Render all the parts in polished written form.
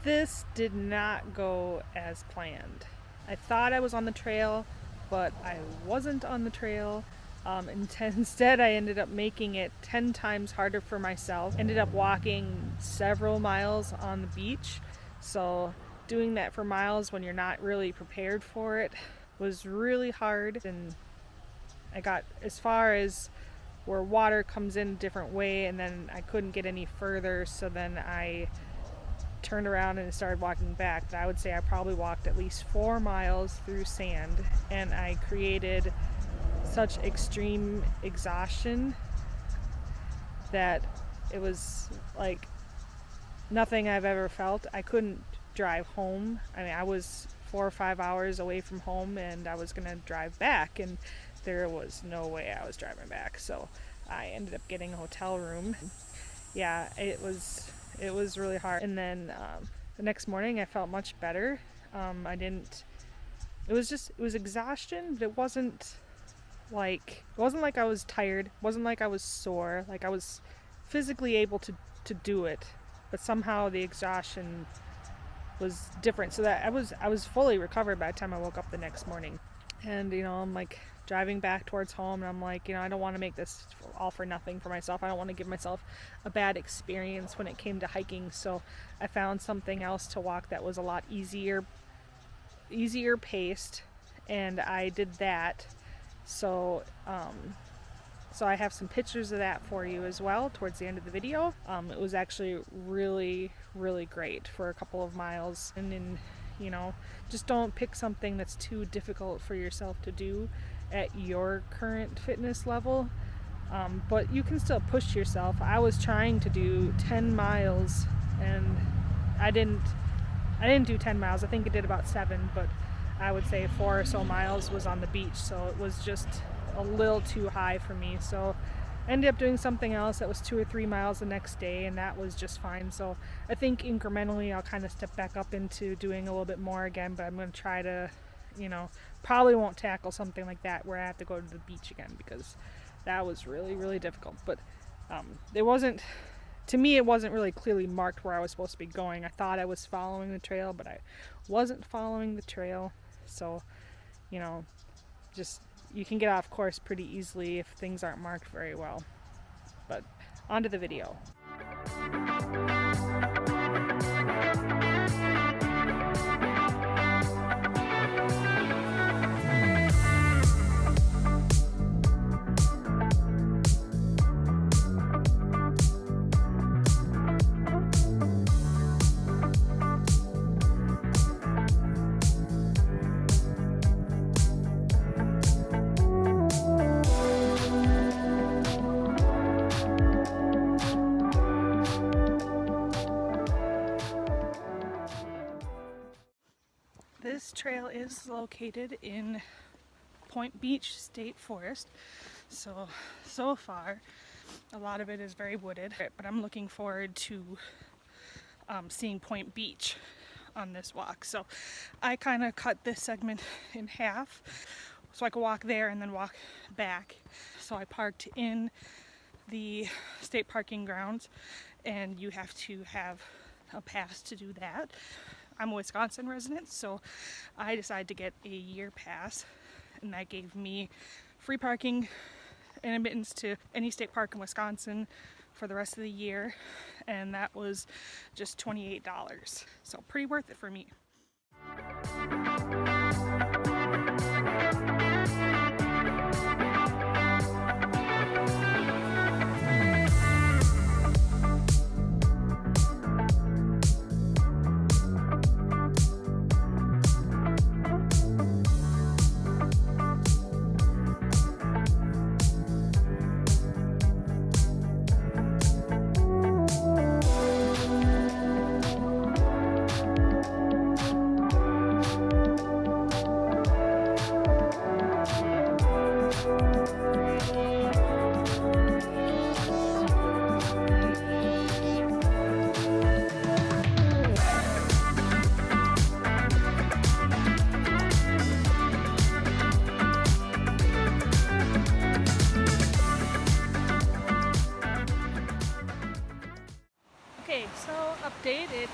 This did not go as planned. I thought I was on the trail, but I wasn't on the trail. Instead, I ended up making it 10 times harder for myself. Ended up walking several miles on the beach. So doing that for miles when you're not really prepared for it was really hard. And I got as far as where water comes in a different way, and then I couldn't get any further. So then I turned around and started walking back. But I would say I probably walked at least 4 miles through sand, and I created such extreme exhaustion that it was like nothing I've ever felt. I couldn't drive home. I mean, I was 4 or 5 hours away from home, and I was gonna drive back, and there was no way I was driving back. So I ended up getting a hotel room. Yeah, it was really hard. And then the next morning I felt much better. It was exhaustion, but it wasn't like I was tired. It wasn't like I was sore. Like I was physically able to do it, but somehow the exhaustion was different. So that I was fully recovered by the time I woke up the next morning. And I'm like driving back towards home, and I'm like, I don't want to make this all for nothing for myself. I don't want to give myself a bad experience when it came to hiking. So I found something else to walk that was a lot easier paced, and I did that. So I have some pictures of that for you as well towards the end of the video. It was actually really, really great for a couple of miles. And then, just don't pick something that's too difficult for yourself to do at your current fitness level. But you can still push yourself. I was trying to do 10 miles, and I didn't do 10 miles. I think I did about 7, but I would say 4 or so miles was on the beach, so it was just a little too high for me. So I ended up doing something else that was 2 or 3 miles the next day, and that was just fine. So I think incrementally I'll kind of step back up into doing a little bit more again, but I'm going to try to, probably won't tackle something like that where I have to go to the beach again, because that was really, really difficult. But it wasn't really clearly marked where I was supposed to be going. I thought I was following the trail, but I wasn't following the trail. So, just you can get off course pretty easily if things aren't marked very well. But on to the video. This trail is located in Point Beach State Forest. So far, a lot of it is very wooded, but I'm looking forward to seeing Point Beach on this walk. So I kind of cut this segment in half so I could walk there and then walk back. So I parked in the state parking grounds, and you have to have a pass to do that. I'm a Wisconsin resident, so I decided to get a year pass, and that gave me free parking and admittance to any state park in Wisconsin for the rest of the year, and that was just $28. So pretty worth it for me. Okay, so update, it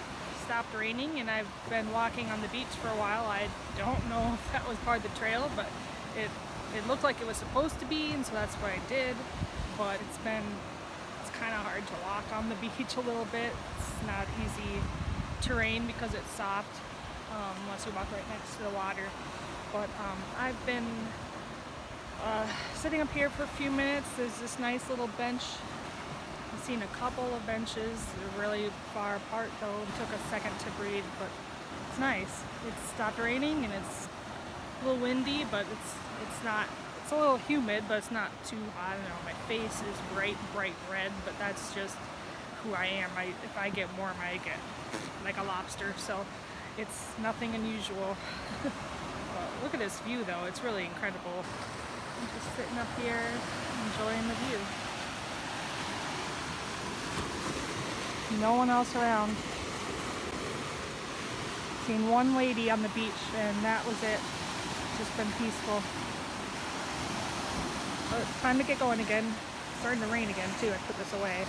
stopped raining and I've been walking on the beach for a while. I don't know if that was part of the trail, but it looked like it was supposed to be, and so that's what I did. But it's kind of hard to walk on the beach a little bit. It's not easy terrain because it's soft, unless you walk right next to the water. But I've been sitting up here for a few minutes. There's this nice little bench. I've seen a couple of benches. They're really far apart though. It took a second to breathe, but it's nice. It's stopped raining and it's a little windy, but it's not. It's a little humid, but it's not too hot. I don't know. My face is bright red, but that's just who I am. If I get warm, I get like a lobster. So it's nothing unusual. Look at this view though. It's really incredible. I'm just sitting up here enjoying the view. No one else around. Seen one lady on the beach and that was it. Just been peaceful. But it's time to get going again. It's starting to rain again too. I put this away.